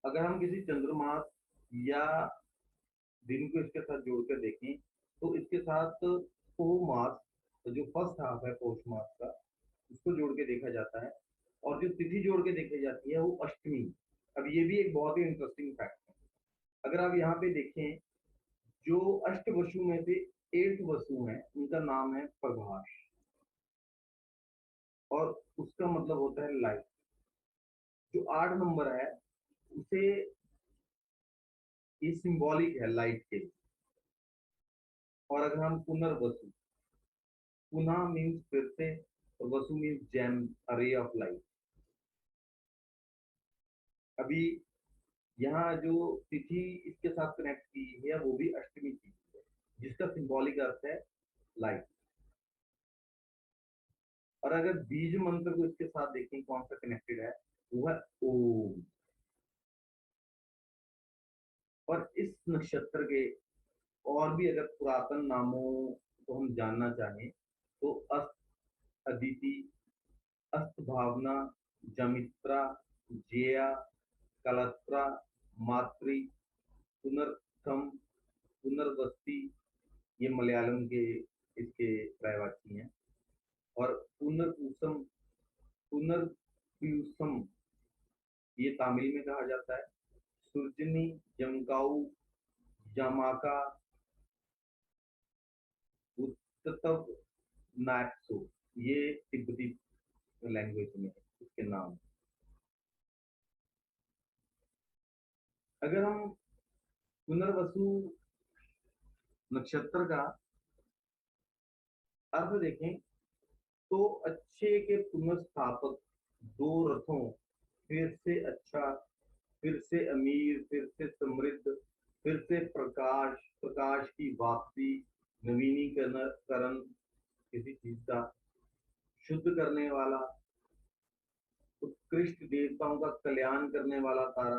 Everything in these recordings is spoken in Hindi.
अगर हम किसी चंद्रमास या दिन को इसके साथ जोड़कर देखें, तो इसके साथ पो मास, जो फर्स्ट हाफ है पौष मास का, उसको जोड़ के देखा जाता है। और जो तिथि जोड़ के देखी जाती है वो अष्टमी। अब ये भी एक बहुत ही इंटरेस्टिंग फैक्ट है। अगर आप यहाँ पे देखें, जो अष्ट वसु में से 8th वसु है, उनका नाम है प्रभाष, और उसका मतलब होता है लाइट। जो 8 नंबर है, उसे ये सिंबॉलिक है लाइट के। और अगर हम पुनर्वसु, पुनः मीन्स फिर से, और Vasu means gem, ray of light. अभी यहाँ जो तिथि इसके साथ कनेक्ट की है वो भी अष्टमी की है, जिसका सिंबॉलिक अर्थ है लाइट। और अगर बीज मंत्र को इसके साथ देखें कौन सा कनेक्टेड है, वो है ओम। और इस नक्षत्र के और भी अगर पुरातन नामों को हम जानना चाहें, तो अस्त, अदिति, अस्त भावना, जमित्रा, जेया, कलत्रा, मातृ, पुनर्थम, पुनर्वस्ती, ये मलयालम के इसके पर्यायवाची हैं। और पुनर्पूसम, पुनर्प्यूसम, ये तमिल में कहा जाता है। सुरजनी, जमकाऊ, जामाका, उत्तव, नाटसो, ये तिब्बती लैंग्वेज में है इसके नाम। अगर हम पुनर्वसु नक्षत्र का अर्थ देखें, तो अच्छे के पुनर्स्थापक, दो रथों, फिर से अच्छा, फिर से अमीर, फिर से समृद्ध, फिर से प्रकाश, प्रकाश की वापसी, नवीनीकरण करण किसी चीज का, शुद्ध करने वाला, उत्कृष्ट देवताओं का कल्याण करने वाला तारा,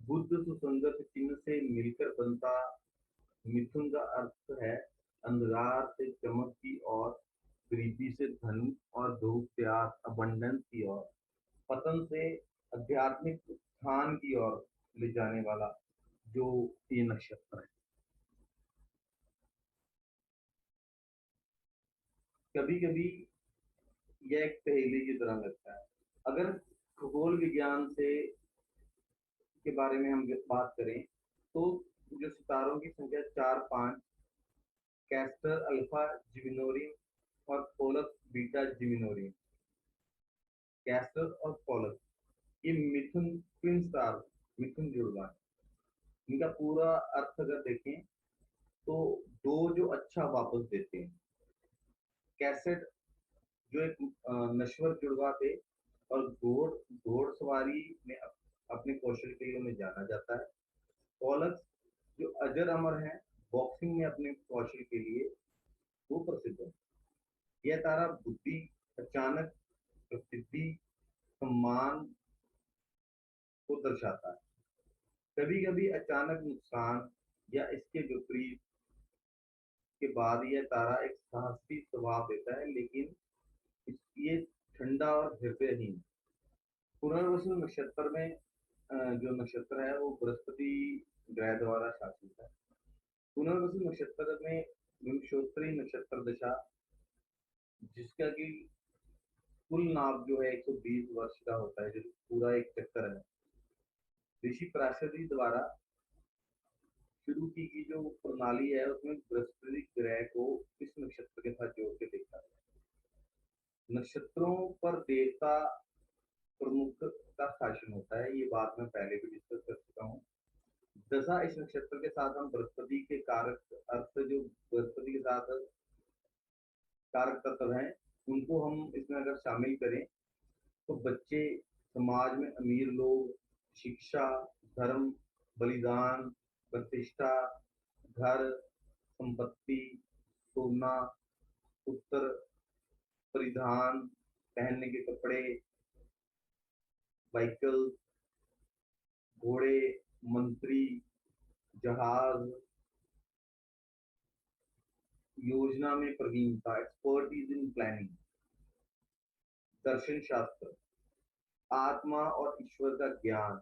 बुद्ध सुसंगत चिन्ह से मिलकर बनता। मिथुन का अर्थ है अंधकार से चमक की ओर, गरीबी से धन और धूप त्याग अबंडेंस की ओर, पतन से आध्यात्मिक उत्थान की ओर ले जाने वाला जो ये नक्षत्र है। कभी कभी यह एक पहेली की तरह लगता है। अगर खगोल विज्ञान से के बारे में हम बात करें, तो जो सितारों की संख्या 4 5, कैस्टर अल्फा जिमिनोरियम और पोलक्स बीटा जिमिनोरियम, कैस्टर और पोलक्स, ये मिथुन ट्विन स्टार, मिथुन जुड़वा है। इनका पूरा अर्थ अगर देखें, तो दो जो अच्छा वापस देते हैं। कैसेट, जो एक नश्वर जुड़वा थे, और घोड़सवारी में अपने कौशल के लिए उन्हें जाना जाता है। पोलक्स, जो अजर अमर है बॉक्सिंग में अपने कौशल के लिए, वो प्रसिद्ध है। यह तारा बुद्धि, अचानक प्रसिद्धि, सम्मान को दर्शाता है। कभी कभी अचानक नुकसान या इसके विपरीत के बाद यह तारा एक साहसी स्वभाव देता है, लेकिन ये ठंडा और हृदयहीन। पुनर्वसु नक्षत्र में जो नक्षत्र है वो बृहस्पति ग्रह द्वारा शासित है। पुनर्वसु नक्षत्र में विंशोत्तरी नक्षत्र दशा, जिसका कि कुल नाप जो है 120 वर्ष का होता है, जो पूरा एक चक्कर है, ऋषि पराशरी द्वारा शुरू की गई जो प्रणाली है, उसमें बृहस्पति ग्रह को इस नक्षत्र के साथ जोड़ के देखा है। नक्षत्रों पर देवता प्रमुख का शासन होता है, ये बात मैं पहले भी डिस्कस कर चुका हूँ। दशा इस नक्षत्र के साथ हम बृहस्पति के कारक अर्थ, जो बृहस्पति के साथ कारक तत्व हैं, उनको हम इसमें अगर शामिल करें, तो बच्चे, समाज में अमीर लोग, शिक्षा, धर्म, बलिदान, प्रतिष्ठा, घर, संपत्ति, सोना, उत्तर, परिधान, पहनने के कपड़े, व्हीकल, घोड़े, मंत्री, जहाज, योजना में प्रवीणता, एक्सपर्टीज इन प्लानिंग, दर्शन शास्त्र, आत्मा और ईश्वर का ज्ञान,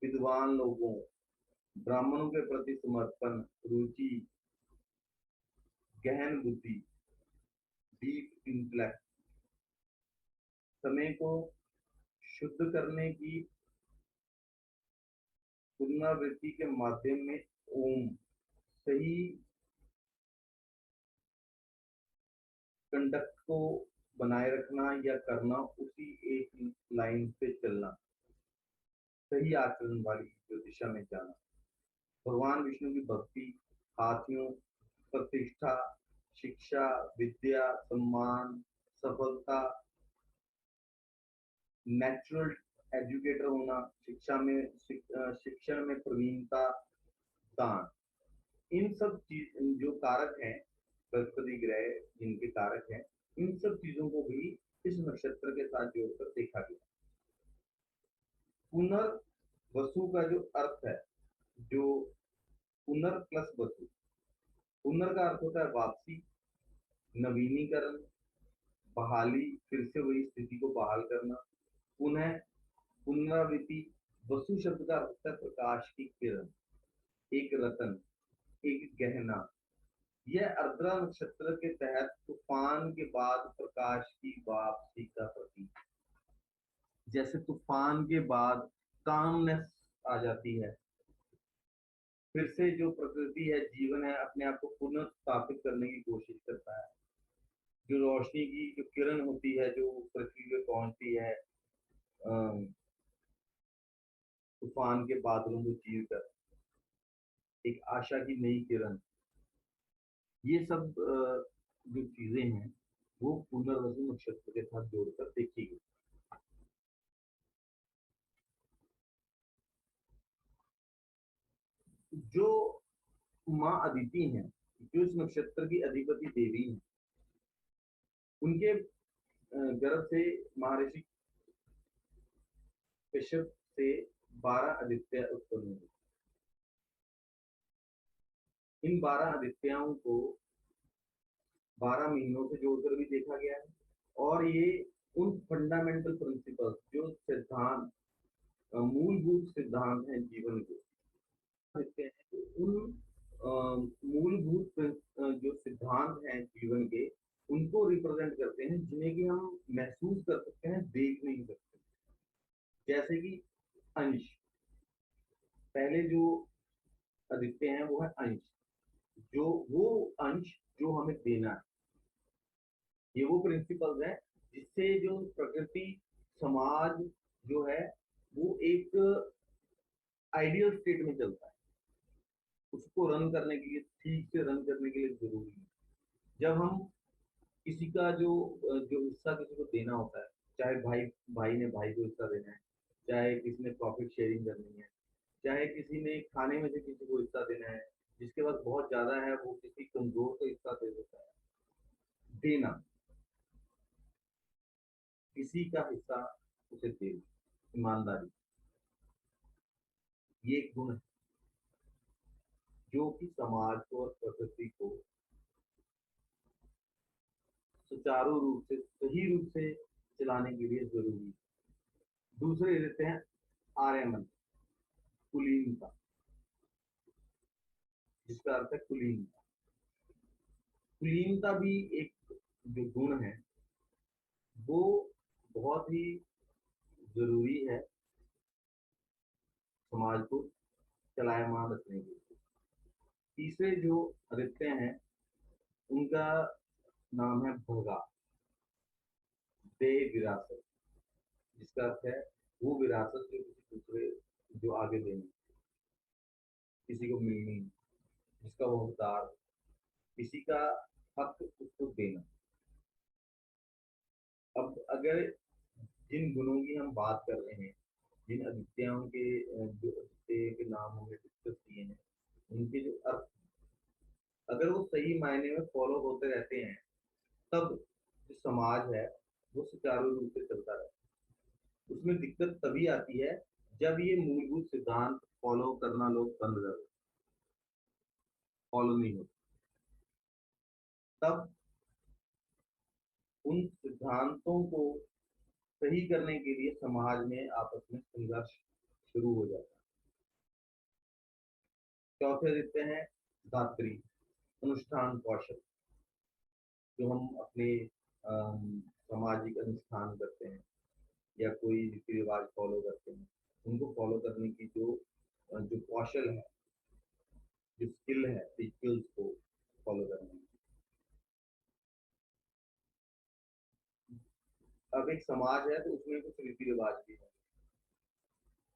विद्वान लोगों, ब्राह्मणों के प्रति समर्पण, रुचि, गहन बुद्धि, डीप इंटेलेक्ट, समय को शुद्ध करने की पुनरावृत्ति के माध्यम में ओम सही कंडक्ट को बनाए रखना या करना, उसी एक लाइन पे चलना, सही आचरण वाली जो दिशा में जाना, भगवान विष्णु की भक्ति, हाथियों, प्रतिष्ठा, शिक्षा, विद्या, सम्मान, सफलता, नेचुरल एजुकेटर होना, शिक्षण में प्रवीणता, दान, इन सब चीज जो कारक हैं, बृहस्पति ग्रह जिनके कारक हैं, इन सब चीजों को भी इस नक्षत्र के साथ जोड़कर देखा गया। पुनर्वसु का जो अर्थ है, जो पुनर प्लस वसु, पुनर का अर्थ होता है वापसी, नवीनीकरण, बहाली, फिर से वही स्थिति को बहाल करना, पुनः, पुनरावृत्ति। वसु शब्द का अर्थ है प्रकाश की किरण, एक रतन, एक गहना। यह अर्द्रा नक्षत्र के तहत तूफान के बाद प्रकाश की वापसी का प्रतीक। जैसे तूफान के बाद कामनेस आ जाती है, फिर से जो प्रकृति है, जीवन है, अपने आप को पुनः स्थापित करने की कोशिश करता है। जो रोशनी की जो किरण होती है, जो पृथ्वी पे पहुंचती है तूफान के बादलों को चीर कर, एक आशा की नई किरण, ये सब जो चीजें हैं वो पुनर्वसु नक्षत्र के साथ जोड़कर देखी गई। जो माँ अदिति हैं, जो इस नक्षत्र की अधिपति देवी हैं, उनके गर्भ से महर्षि कश्यप से 12 आदित्य उत्पन्न हुए। इन 12 आदित्यों को 12 महीनों से जोड़कर भी देखा गया है, और ये उन फंडामेंटल प्रिंसिपल्स, जो सिद्धांत, मूलभूत सिद्धांत हैं जीवन के, सकते हैं तो उन मूलभूत जो सिद्धांत हैं जीवन के, उनको रिप्रेजेंट करते हैं, जिन्हें कि हम महसूस कर सकते हैं, देख नहीं सकते। जैसे कि अंश, पहले जो आदित्य हैं वो है अंश, जो वो अंश जो हमें देना है, ये वो प्रिंसिपल्स है जिससे जो प्रकृति, समाज जो है वो एक आइडियल स्टेट में चलता है। उसको रन करने के लिए, ठीक से रन करने के लिए जरूरी है, जब हम किसी का जो हिस्सा किसी को देना होता है, चाहे भाई भाई ने भाई को हिस्सा देना है, चाहे किसी ने प्रॉफिट शेयरिंग करनी है, चाहे किसी ने खाने में से किसी को हिस्सा देना है, जिसके पास बहुत ज्यादा है वो किसी कमजोर को हिस्सा दे देता है। देना, किसी का हिस्सा उसे देना, ईमानदारी, ये एक गुण है जो कि समाज को और प्रकृति को सुचारू रूप से, सही रूप से चलाने के लिए जरूरी है। दूसरे देते हैं आर्यमन, कुलीनता, जिसका अर्थ है कुलीनता। कुलीनता भी एक जो गुण है वो बहुत ही जरूरी है समाज को चलायमान रखने के लिए। तीसरे जो आदित्य हैं उनका नाम है भगा, दे विरासत, जिसका अर्थ है वो विरासत जो किसी दूसरे, जो आगे देनी, किसी को मिलनी, जिसका वो हकदार, किसी का हक उसको देना। अब अगर जिन गुणों की हम बात कर रहे हैं, जिन आदित्यों के जो आदित्य के नाम हमने डिस्कस किए हैं, उनके जो अर्थ, अगर वो सही मायने में फॉलो होते रहते हैं, तब जो समाज है वो सुचारू रूप से चलता रहता है। उसमें दिक्कत तभी आती है जब ये मूलभूत सिद्धांत फॉलो करना लोग बंद कर, फॉलो नहीं होते, तब उन सिद्धांतों को सही करने के लिए समाज में आपस में संघर्ष शुरू हो जाता है। चौथे आदित्य हैं धात्री, अनुष्ठान कौशल, जो हम अपने सामाजिक अनुष्ठान करते हैं या कोई रीति रिवाज फॉलो करते हैं, उनको फॉलो करने की जो कौशल है, जो स्किल है रिचुअल्स को फॉलो करने की। अब एक समाज है तो उसमें कुछ रीति रिवाज भी है,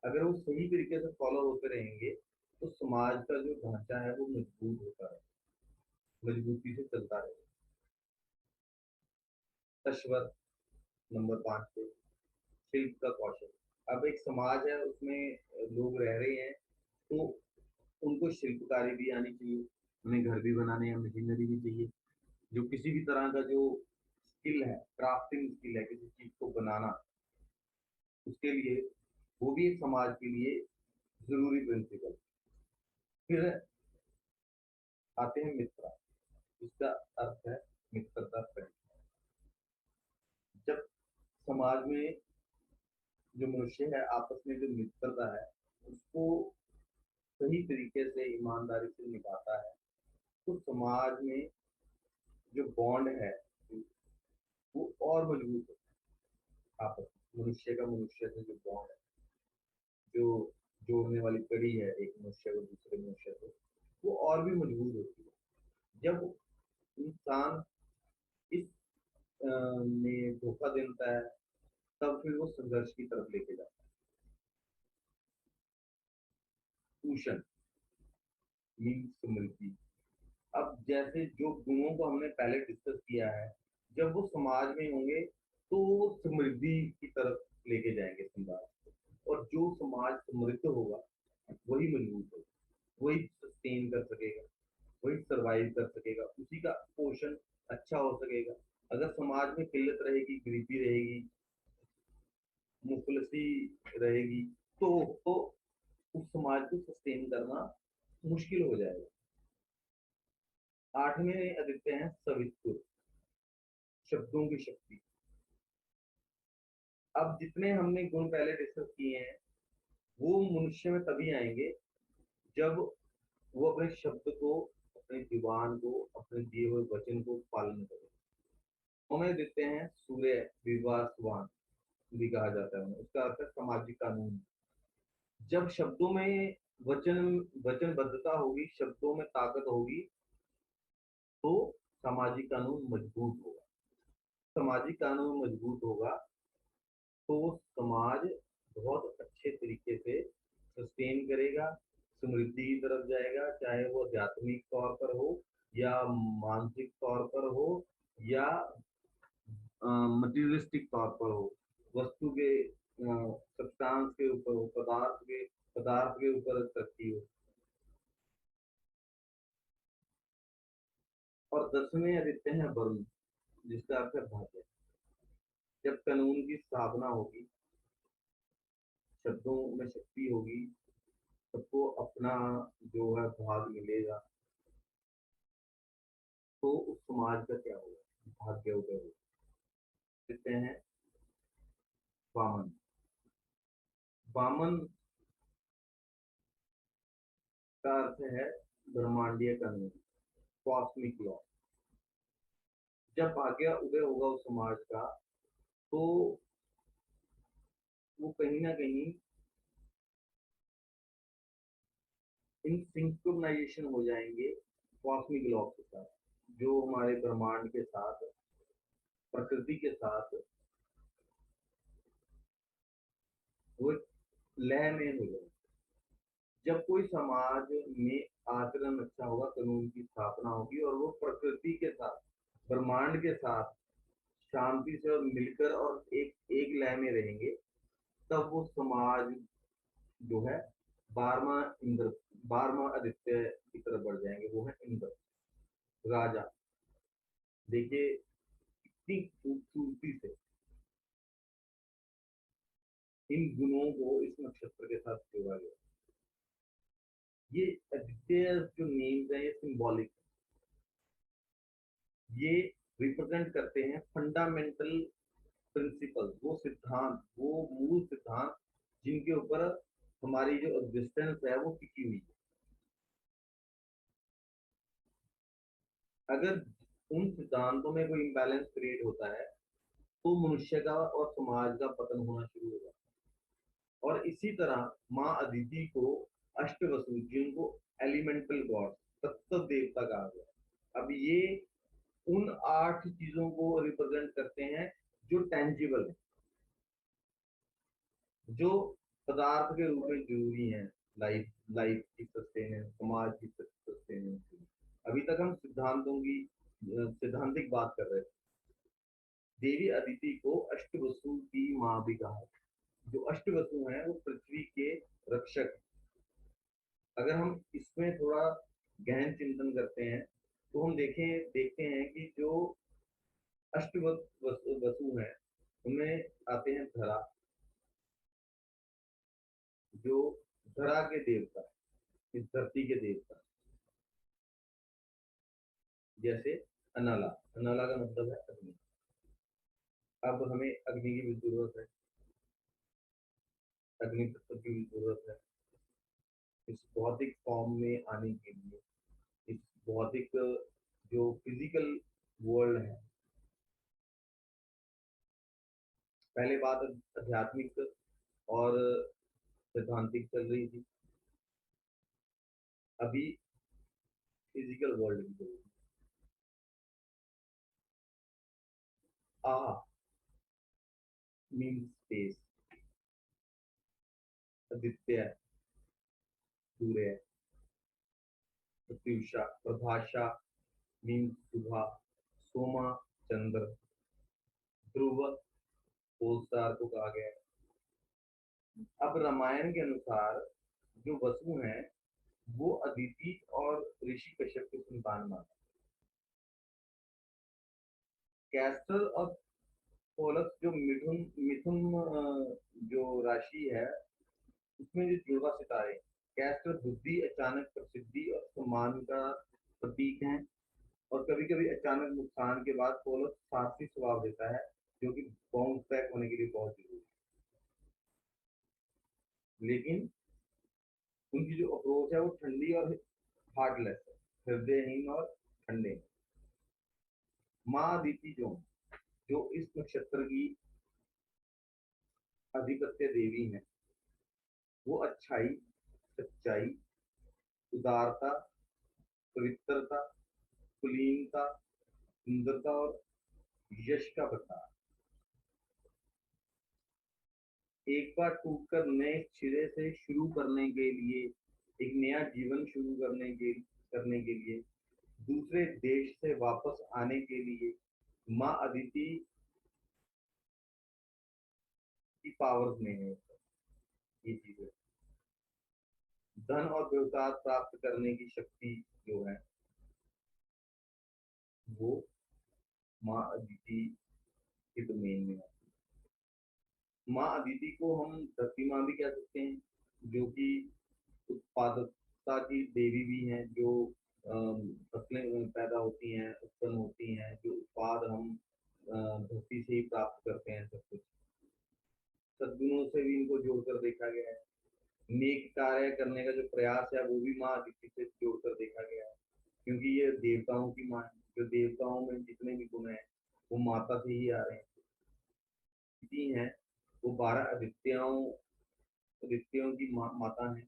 अगर वो सही तरीके से फॉलो होते रहेंगे तो समाज का जो ढांचा है वो मजबूत होता है, मजबूती से चलता रहेगा। तश्वर नंबर 5 पे शिल्प का कौशल। अब एक समाज है उसमें लोग रह रहे हैं तो उनको शिल्पकारी भी आनी चाहिए, उन्हें घर भी बनाने या मशीनरी भी चाहिए, जो किसी भी तरह का जो स्किल है, क्राफ्टिंग स्किल है किसी चीज को बनाना, उसके लिए वो भी एक समाज के लिए जरूरी प्रिंसिपल। फिर आते हैं मित्र, जिसका अर्थ है मित्रता प्रेम। जब समाज में जो मनुष्य है आपस में जो मित्रता है उसको सही तरीके से ईमानदारी से निभाता है तो समाज में जो बॉन्ड है वो और मजबूत होता है। आपस में मनुष्य का मनुष्य से जो बॉन्ड है, जो जोड़ने वाली कड़ी है एक मनुष्य को दूसरे मनुष्य से, वो और भी मजबूत होती है। जब इंसान इस में धोखा देता है तब फिर वो संघर्ष की तरफ लेके जाता है। भूषण मीन समृद्धि। अब जैसे जो गुणों को हमने पहले डिस्कस किया है, जब वो समाज में होंगे तो वो समृद्धि की तरफ लेके जाएंगे समाज को, और जो समाज समृद्ध होगा वही मजबूत होगा, वही सस्टेन कर सकेगा, वही सरवाइव कर सकेगा, उसी का पोषण अच्छा हो सकेगा। अगर समाज में किल्लत रहेगी, गरीबी रहेगी, मुफलसी रहेगी, तो उस समाज को सस्टेन करना मुश्किल हो जाएगा। आठवें आदित्य हैं सवितुर, शब्दों की शक्ति। अब जितने हमने गुण पहले डिस्कस किए हैं वो मनुष्य में तभी आएंगे जब वो अपने शब्द को, अपने जुबान को, अपने दिए हुए वचन को पालन करे। उन्हें देते हैं सूर्य, विवासवान भी कहा जाता है उन्हें, उसका अर्थ है सामाजिक कानून। जब शब्दों में वचन वचनबद्धता होगी, शब्दों में ताकत होगी, तो सामाजिक कानून मजबूत होगा। सामाजिक कानून मजबूत होगा तो समाज बहुत अच्छे तरीके से सस्टेन करेगा, समृद्धि की तरफ जाएगा, चाहे वो आध्यात्मिक तौर पर हो या मानसिक तौर पर हो या मटीरियलिस्टिक तौर पर हो, वस्तु के सब्सटेंस के ऊपर हो, पदार्थ के ऊपर तरक्की हो। और 10वें आदित्य है वरुण, जिसका अर्थ है भाग्य। जब कानून की स्थापना होगी, शब्दों में शक्ति होगी, सबको अपना जो है भाग मिलेगा, तो उस समाज का क्या होगा, भाग्य उदय होगा। कहते हैं वामन। वामन का अर्थ है ब्रह्मांडीय कानून, कॉस्मिक लॉ। जब भाग्य उदय होगा उस समाज का तो वो कहीं ना कहीं इन सिंक्रोनाइजेशन हो जाएंगे कॉस्मिक लॉ के साथ, जो हमारे ब्रह्मांड के साथ, प्रकृति के साथ वो लय में हो जाएंगे। जब कोई समाज में आचरण अच्छा होगा, कानून की स्थापना होगी और वो प्रकृति के साथ, ब्रह्मांड के साथ शांति से और मिलकर और एक एक लय में रहेंगे, तब वो समाज जो है 12वां इंद्र, 12वां आदित्य की तरफ बढ़ जाएंगे, वो है इंद्र राजा। देखिए कितनी खूबसूरती से इन गुणों को इस नक्षत्र के साथ जोड़ा गया। ये आदित्य जो नेम्स है ये सिंबॉलिक, ये रिप्रेजेंट करते हैं फंडामेंटल प्रिंसिपल, वो सिद्धांत, वो मूल सिद्धांत जिनके ऊपर हमारी जो एग्जिस्टेंस है वो टिकी हुई है। अगर उन सिद्धांतों में कोई इम्बैलेंस क्रिएट होता है तो मनुष्य का और समाज का पतन होना शुरू हो जाता है। और इसी तरह माँ अदिति को अष्टवसु, जिनको एलिमेंटल गॉड, तत्व देवता कहा गया। अब ये उन 8 चीजों को रिप्रेजेंट करते हैं जो टेंजिबल है, जो पदार्थ के रूप में जरूरी है, लाइफ लाइफ की सस्टेनेंस, समाज की सस्टेनेंस। अभी तक हम सिद्धांतों की सिद्धांतिक बात कर रहे थे। देवी अदिति को अष्टवसु की माँ भी कहा है। जो अष्टवसु हैं वो पृथ्वी के रक्षक। अगर हम इसमें थोड़ा गहन चिंतन करते हैं तो हम देखते हैं कि जो वसु हैं उनमें आते हैं धरा, जो धरा के देवता, इस धरती के देवता। जैसे अनला, अनला का मतलब है अग्नि। अब हमें अग्नि की भी जरूरत है, अग्नि तत्व की भी जरूरत है इस भौतिक फॉर्म में आने के लिए। इस भौतिक जो फिजिकल वर्ल्ड है, पहले बात आध्यात्मिक और सैद्धांतिक चल रही थी, अभी फिजिकल वर्ल्ड की जरूरत है। मीन्स स्पेस, आदित्य, सूर्य, प्रत्युषा, प्रभाषा मीन्स सुबह, सोमा चंद्र, ध्रुव पोल स्टार को कहा गया है। अब रामायण के अनुसार जो वसु हैं वो अदिति और ऋषि कश्यप की संतान माना। कैस्टर और पोलक्स जो मिथुन मिथुन जो राशि है उसमें जो जुड़वा सितारे, कैस्टर बुद्धि, अचानक प्रसिद्धि और सम्मान का प्रतीक है। और कभी कभी अचानक नुकसान के बाद पोलक्स साहसी स्वभाव देता है, जो कि बाउंस बैक होने के लिए बहुत जरूरी है। लेकिन उनकी जो अप्रोच है वो ठंडी और हार्टलेस है, हृदयहीन और ठंडे। माँ अदिति जो जो इस नक्षत्र की अधिपत्य देवी है, वो अच्छाई, सच्चाई, उदारता, पवित्रता, कुलीनता, सुंदरता और यश का प्रताप। एक बार टूटकर नए सिरे से शुरू करने के लिए, एक नया जीवन शुरू करने के लिए, दूसरे देश से वापस आने के लिए माँ अदिति की पावर्स में है ये चीजें। धन और व्यवसाय प्राप्त करने की शक्ति जो है वो माँ अदिति के डोमेन में है। माँ अदिति को हम धरती माँ भी कह सकते हैं, जो कि उत्पादकता की देवी भी हैं, जो फसलें पैदा होती हैं, उत्पन्न होती हैं, जो उत्पाद हम धरती से ही प्राप्त करते हैं। सब कुछ सद्गुणों से भी इनको जोड़कर देखा गया है। नेक कार्य करने का जो प्रयास है वो भी माँ अदिति से जोड़कर देखा गया है, क्योंकि ये देवताओं की माँ है। जो देवताओं में जितने भी गुण हैं वो माता से ही आ रहे हैं। हैं वो 12 आदित्यों की माता है,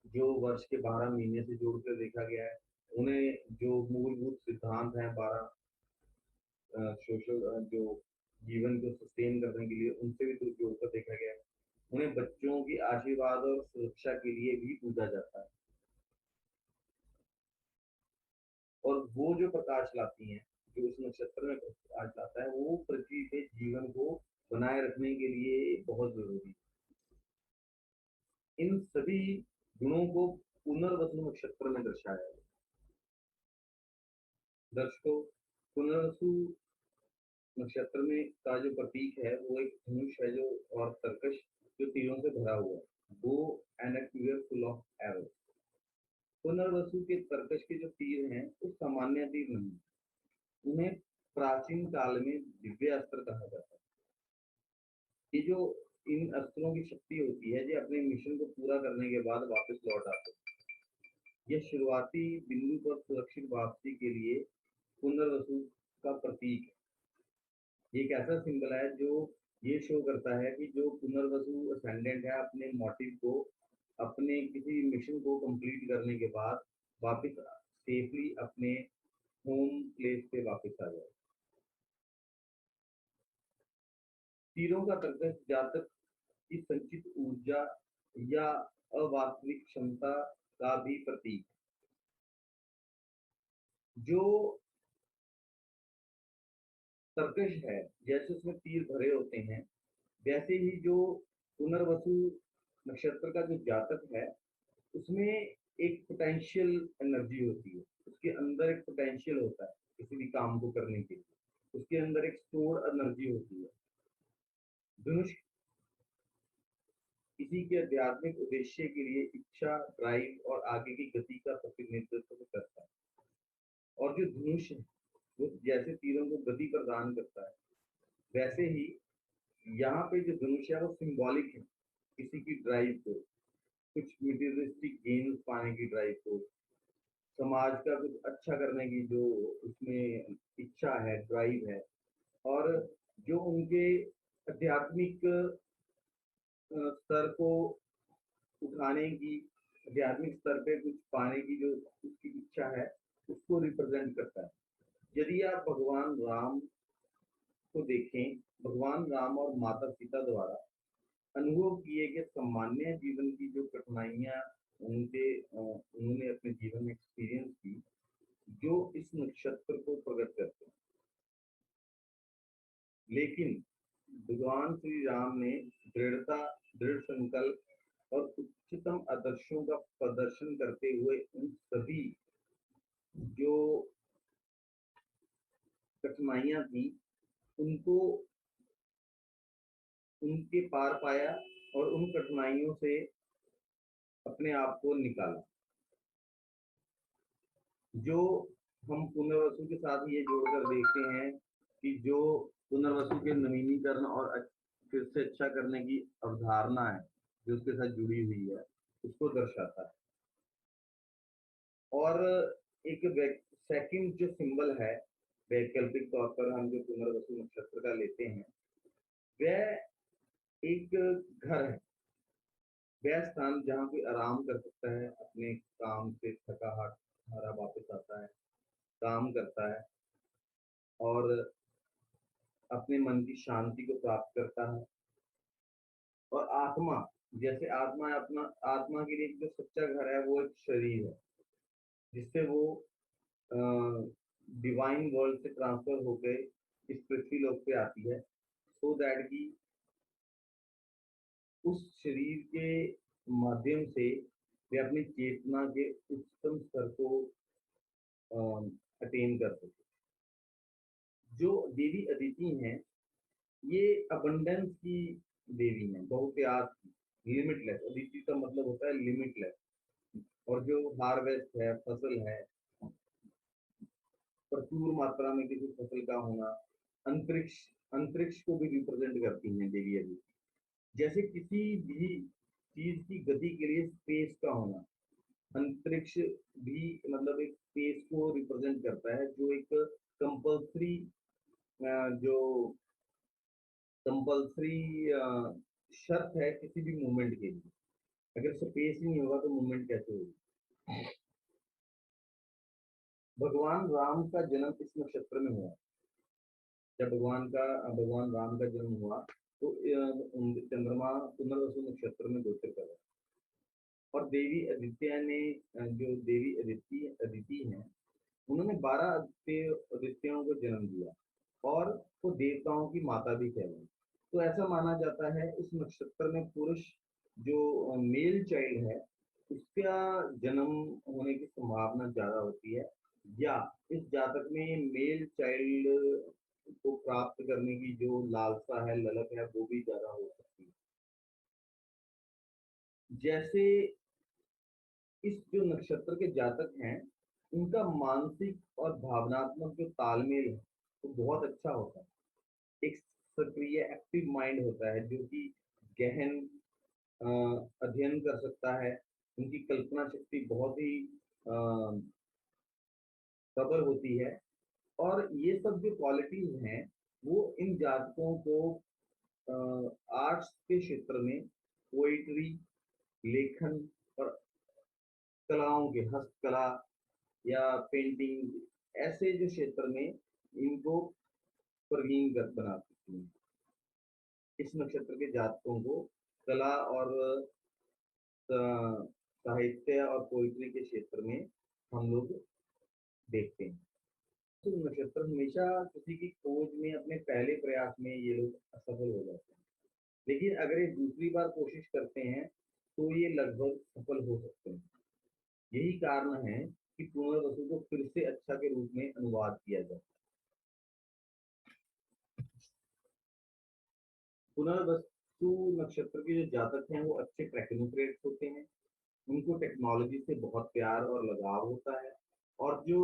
जो वर्ष के 12 महीने से जोड़कर देखा गया है। उन्हें जो मूलभूत सिद्धांत हैं 12 सोशल जो जीवन को सस्टेन करने के लिए, उनसे भी जोड़कर देखा गया है। उन्हें बच्चों की आशीर्वाद और सुरक्षा के लिए भी पूजा जाता है। और वो जो प्रकाश लाती हैं, जो इस नक्षत्र में प्रकाश लाता है, वो पृथ्वी पे जीवन को बनाए रखने के लिए बहुत जरूरी है। इन सभी गुणों को पुनर्वसु नक्षत्र में दर्शाया है। दर्शकों, पुनर्वसु नक्षत्र में का जो प्रतीक है वो एक धनुष है, जो और तरकश जो तीरों से भरा हुआ है, वो an full of arrow. Punarvasu के तरकश के जो तीर हैं वो सामान्य तीर नहीं, उन्हें प्राचीन काल में दिव्य अस्त्र कहा जाता है। ये जो इन अस्त्रों की शक्ति होती है, ये अपने मिशन को पूरा करने के बाद वापस लौट आते हैं। यह शुरुआती बिंदु पर सुरक्षित वापसी के लिए पुनर्वसु का प्रतीक है। ये एक ऐसा सिंबल है जो ये शो करता है कि जो पुनर्वसु असेंडेंट है अपने मोटिव को, अपने किसी मिशन को कंप्लीट करने के बाद वापस सेफली अपने होम प्लेस पे वापस आ जाए। तीरों का तर्कश जातक की संचित ऊर्जा या अवास्तविक क्षमता का भी प्रतीक। जो तर्कश है, जैसे उसमें तीर भरे होते हैं, वैसे ही जो पुनर्वसु नक्षत्र का जो जातक है, उसमें एक पोटेंशियल एनर्जी होती है, उसके अंदर एक पोटेंशियल होता है किसी भी काम को करने के लिए, उसके अंदर एक स्टोर एनर्जी होती है। धनुष किसी के आध्यात्मिक उद्देश्य के लिए इच्छा, ड्राइव और आगे की गति का प्रतिनिधित्व करता है। और जो धनुष है वो जैसे तीरों को गति प्रदान करता है, वैसे ही यहाँ पे जो धनुष है वो सिंबॉलिक है किसी की ड्राइव को, कुछ मटेरियलिस्टिक गेन्स पाने की ड्राइव को, समाज का कुछ अच्छा करने की जो उसमें इच्छा है, ड्राइव है, और जो उनके आध्यात्मिक स्तर को उठाने की, आध्यात्मिक स्तर पे कुछ पाने की जो उसकी इच्छा है, उसको रिप्रेजेंट करता है। यदि आप भगवान राम को देखें, भगवान राम और माता सीता द्वारा अनुभव किए गए सामान्य जीवन की जो कठिनाइयाँ उन्होंने अपने जीवन में एक्सपीरियंस की, जो इस नक्षत्र को प्रकट करते हैं। लेकिन भगवान श्री राम ने दृढ़ता, दृढ़ संकल्प और उच्चतम आदर्शों का प्रदर्शन करते हुए उन सभी जो कठिनाइयां थी उनको उनके पार पाया और उन कठिनाइयों से अपने आप को निकाला। जो हम पुनर्वसु के साथ ये जोड़कर देखते हैं कि जो पुनर्वसु के नवीनीकरण और फिर से अच्छा करने की अवधारणा है जो उसके साथ जुड़ी हुई है, उसको दर्शाता है। और एक सेकंड जो सिंबल है वैकल्पिक तौर पर हम जो पुनर्वसु नक्षत्र का लेते हैं, वह एक घर है, वह स्थान जहाँ कोई आराम कर सकता है, अपने काम से थका हारा वापस आता है, काम करता है और अपने मन की शांति को प्राप्त करता है। और आत्मा, जैसे आत्मा है, अपना आत्मा के लिए जो सच्चा घर है वो एक शरीर है, जिससे वो डिवाइन वर्ल्ड से ट्रांसफर होकर इस पृथ्वी लोक पे आती है, सो दैट की उस शरीर के माध्यम से वे अपनी चेतना के उच्चतम स्तर को अटेन कर सके। जो देवी अदिति हैं, ये अबंडेंस की देवी हैं, बहुतायत की, लिमिटलेस। अदिति का मतलब होता है लिमिटलेस। और जो हार्वेस्ट है, फसल है, प्रचुर मात्रा में किसी फसल का होना, अंतरिक्ष अंतरिक्ष को भी रिप्रेजेंट करती हैं देवी अदिति। जैसे किसी भी चीज की गति के लिए स्पेस का होना, अंतरिक्ष भी मतलब एक स्पेस को रिप्रेजेंट करता है, जो एक कंपल्सरी जो कंपल्सरी शर्त है किसी भी मूवमेंट के लिए। अगर स्पेस ही नहीं होगा तो मूवमेंट कैसे होगी। भगवान राम का जन्म इस नक्षत्र में हुआ। जब भगवान राम का जन्म हुआ तो चंद्रमा पुनर्वसु नक्षत्र में गोचर करा, और देवी आदित्य ने जो देवी अदिति हैं, उन्होंने 12 आदित्यों को जन्म दिया और वो देवताओं की माता भी कहलाई। तो ऐसा माना जाता है इस नक्षत्र में पुरुष जो मेल चाइल्ड है, उसका जन्म होने की संभावना ज्यादा होती है, या इस जातक में मेल चाइल्ड को प्राप्त करने की जो लालसा है, ललक है, वो भी ज्यादा हो सकती है। जैसे इस जो नक्षत्र के जातक हैं, उनका मानसिक और भावनात्मक जो तालमेल है वो बहुत अच्छा होता है। एक सक्रिय एक्टिव माइंड होता है जो कि गहन अध्ययन कर सकता है। उनकी कल्पना शक्ति बहुत ही प्रबल होती है और ये सब जो क्वालिटीज हैं वो इन जातकों को आर्ट्स के क्षेत्र में पोइट्री, लेखन और कलाओं के हस्तकला या पेंटिंग ऐसे जो क्षेत्र में इनको प्रवीण बना सकती हैं। इस नक्षत्र के जातकों को कला और साहित्य और पोइट्री के क्षेत्र में हम लोग देखते हैं। तो नक्षत्र हमेशा किसी की खोज में अपने पहले प्रयास में ये लोग असफल हो जाते हैं, लेकिन अगर ये दूसरी बार कोशिश करते हैं तो ये लगभग सफल हो सकते हैं। यही कारण है कि पुनर्वसु को फिर से अच्छा के रूप में अनुवाद किया जाता है। पुनर्वसु नक्षत्र के जो जातक हैं वो अच्छे टेक्नोक्रेट्स होते हैं। उनको टेक्नोलॉजी से बहुत प्यार और लगाव होता है, और जो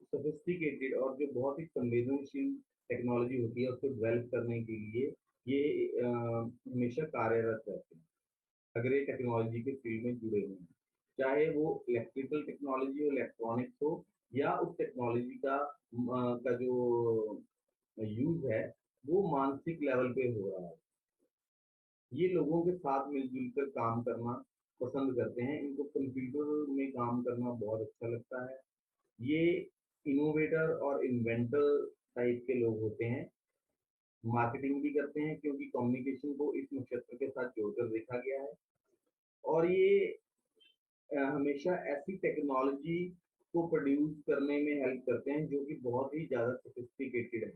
सोफिस्टिकेटेड और जो बहुत ही संवेदनशील टेक्नोलॉजी होती है उसको डेवलप करने के लिए ये हमेशा कार्यरत रहते हैं। अगर ये टेक्नोलॉजी के फील्ड में जुड़े हुए हैं, चाहे वो इलेक्ट्रिकल टेक्नोलॉजी हो, इलेक्ट्रॉनिक्स हो, या उस टेक्नोलॉजी का जो यूज है वो मानसिक लेवल पे हो रहा है। ये लोगों के साथ मिलजुल कर काम करना पसंद करते हैं। इनको कंप्यूटर में काम करना बहुत अच्छा लगता है। ये इनोवेटर और इन्वेंटर टाइप के लोग होते हैं। मार्केटिंग भी करते हैं क्योंकि कम्युनिकेशन को इस नक्षत्र के साथ जोड़कर देखा गया है। और ये हमेशा ऐसी टेक्नोलॉजी को प्रोड्यूस करने में हेल्प करते हैं जो कि बहुत ही ज़्यादा सोफिस्टिकेटेड है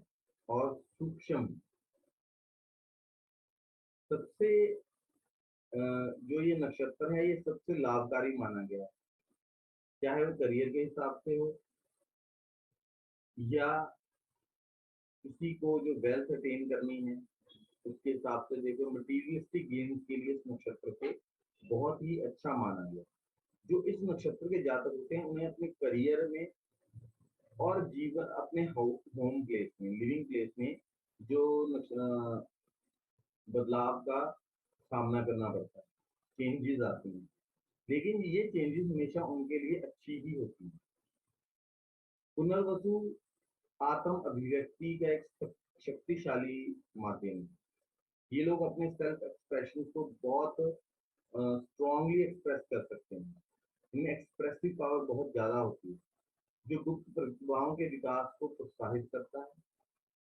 और सूक्ष्म। सबसे जो ये नक्षत्र है ये सबसे लाभकारी माना गया है, चाहे वो करियर के हिसाब से हो या किसी को जो वेल्थ अटेन करनी है उसके हिसाब से। देखो, मटीरियलिस्टिक गेम्स के लिए इस नक्षत्र को बहुत ही अच्छा माना गया। जो इस नक्षत्र के जातक होते हैं उन्हें अपने करियर में और जीवन अपने होम प्लेस में, लिविंग प्लेस में जो बदलाव का सामना करना पड़ता है, चेंजेस आती हैं, लेकिन ये चेंजेस हमेशा उनके लिए अच्छी ही होती हैं। पुनर्वसु आत्म अभिव्यक्ति का एक शक्तिशाली माध्यम है। ये लोग अपने सेल्फ एक्सप्रेशन को बहुत स्ट्रांगली एक्सप्रेस कर सकते हैं। इनमें एक्सप्रेसिव पावर बहुत ज़्यादा होती है, जो गुप्त प्रतिभाओं के विकास को प्रोत्साहित करता है।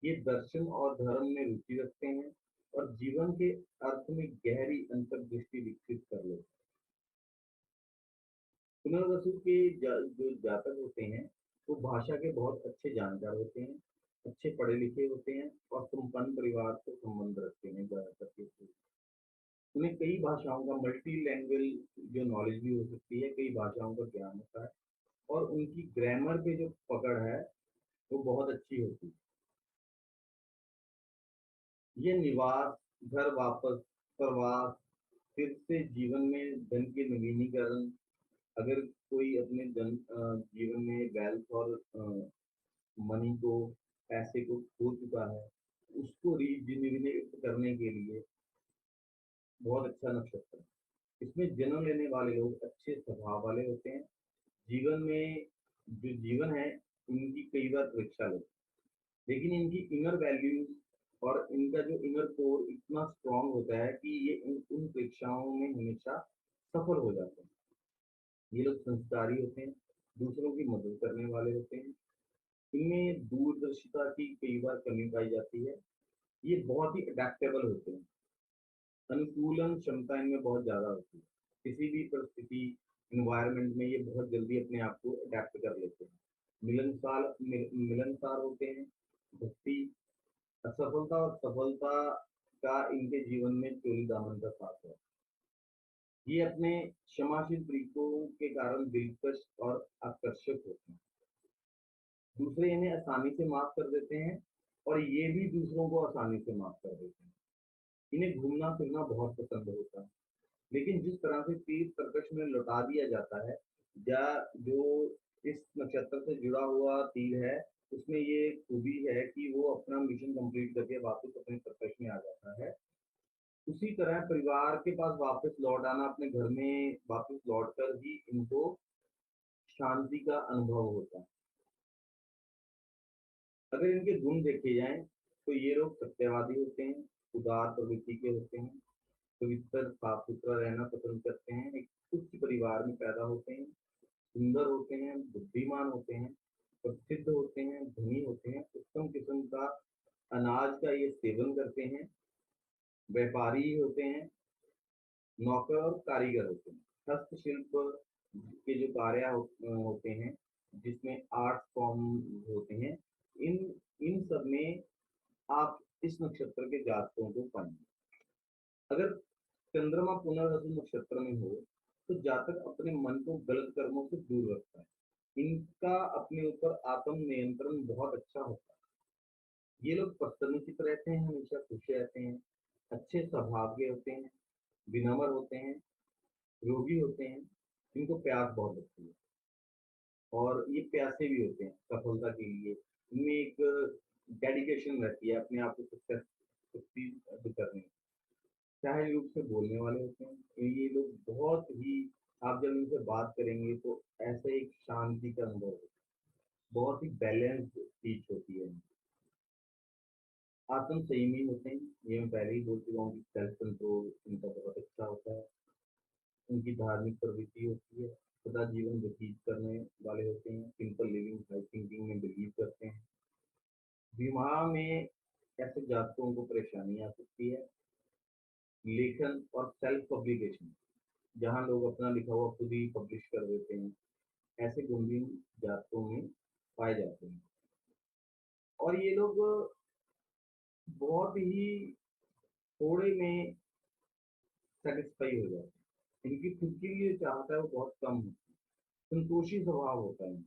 ये दर्शन और धर्म में रुचि रखते हैं और जीवन के अर्थ में गहरी अंतर्दृष्टि विकसित कर लेते हैं। पुनर्वसु के जो जातक होते हैं वो भाषा के बहुत अच्छे जानकार होते हैं, अच्छे पढ़े लिखे होते हैं और संपन्न परिवार से संबंध रखते हैं ज़्यादातर के। उन्हें कई भाषाओं का मल्टी लैंग्वेज जो नॉलेज भी हो सकती है, कई भाषाओं का ज्ञान होता है, और उनकी ग्रामर पे जो पकड़ है वो बहुत अच्छी होती है। ये निवास, घर वापस, प्रवास, फिर से जीवन में धन के नवीनीकरण, अगर कोई अपने जीवन में वेल्थ और मनी को, पैसे को खो चुका है, उसको रीजनरेट करने के लिए बहुत अच्छा नक्षत्र है। इसमें जन्म लेने वाले लोग अच्छे स्वभाव वाले होते हैं। जीवन में जो जीवन है इनकी कई बार परीक्षा लेते हैं, लेकिन इनकी इनर वैल्यूज और इनका जो इनर कोर इतना स्ट्रांग होता है कि ये उन परीक्षाओं में हमेशा सफल हो जाते हैं। ये लोग संस्कारी होते हैं, दूसरों की मदद करने वाले होते हैं। इनमें दूरदर्शिता की कई बार कमी पाई जाती है। ये बहुत ही अडेप्टेबल होते हैं, अनुकूलन क्षमता इनमें बहुत ज़्यादा होती है। किसी भी परिस्थिति, एनवायरनमेंट में ये बहुत जल्दी अपने आप को अडेप्ट कर लेते हैं। मिलनसार होते हैं। भक्ति, असफलता और सफलता का इनके जीवन में चोरी दामन का साथ है। ये अपने क्षमाशील तरीकों के कारण दिलकश और आकर्षक होते हैं। दूसरे इन्हें आसानी से माफ कर देते हैं और ये भी दूसरों को आसानी से माफ कर देते हैं। इन्हें घूमना फिरना बहुत पसंद होता है, लेकिन जिस तरह से तीर तर्कश में लौटा दिया जाता है, या जो इस नक्षत्र से जुड़ा हुआ तीर है उसमें ये खूबी है कि वो अपना मिशन कंप्लीट करके वापस अपने तर्कश में आ जाता है। उसी तरह परिवार के पास वापस लौट आना, अपने घर में वापस लौट कर ही इनको शांति का अनुभव होता है। अगर इनके गुण देखे जाएं तो ये लोग सत्यवादी होते हैं, उदार प्रवृत्ति के होते हैं, पवित्र साफ सुथरा रहना पसंद करते हैं, एक उच्च परिवार में पैदा होते हैं, सुंदर होते हैं, बुद्धिमान होते हैं, प्रसिद्ध होते हैं, धनी होते हैं, उत्तम किस्म का अनाज का ये सेवन करते हैं, व्यापारी होते हैं, नौकर और कारीगर होते हैं, हस्तशिल्प के जो होते हैं, जिसमें आर्ट फॉर्म होते हैं, इन इन सब में आप इस नक्षत्र के जातकों को पाएंगे। अगर चंद्रमा पुनर्वसु नक्षत्र में हो तो जातक अपने मन को गलत कर्मों से दूर रखता है, इनका अपने ऊपर आत्म नियंत्रण बहुत अच्छा होता है, ये लोग प्रसन्नचित रहते हैं, हमेशा खुश रहते हैं, अच्छे स्वभाव के होते हैं, विनम्र होते हैं, रोगी होते हैं, इनको प्यास बहुत लगती है और ये प्यासे भी होते हैं सफलता के लिए, इनमें एक डेडिकेशन रहती है अपने आप को सक्सेस करने की। शाही रूप से बोलने वाले होते हैं, तो ये लोग बहुत ही, आप जब इनसे बात करेंगे तो ऐसे एक शांति का अनुभव होता है, बहुत ही बैलेंस स्पीच होती है। आत्म संयमी होते हैं, ये मैं पहले ही बोल चुका हूँ कि सेल्फ कंट्रोल इनका बहुत अच्छा होता है, उनकी धार्मिक प्रवृत्ति होती है, सदा जीवन व्यतीत करने वाले होते हैं, सिंपल लिविंग हाई थिंकिंग में बिलीव करते हैं। विवाह में ऐसे जातकों को परेशानी आ सकती है, लेखन और सेल्फ पब्लिकेशन, जहाँ लोग अपना लिखा हुआ खुद ही पब्लिश कर देते हैं, ऐसे गुण भी जातकों में पाए जाते हैं। और ये लोग बहुत ही थोड़े में सेटिस्फाई हो जाते हैं, इनकी खुद की जो चाहता है वो बहुत कम होती है, संतोषी स्वभाव होता है।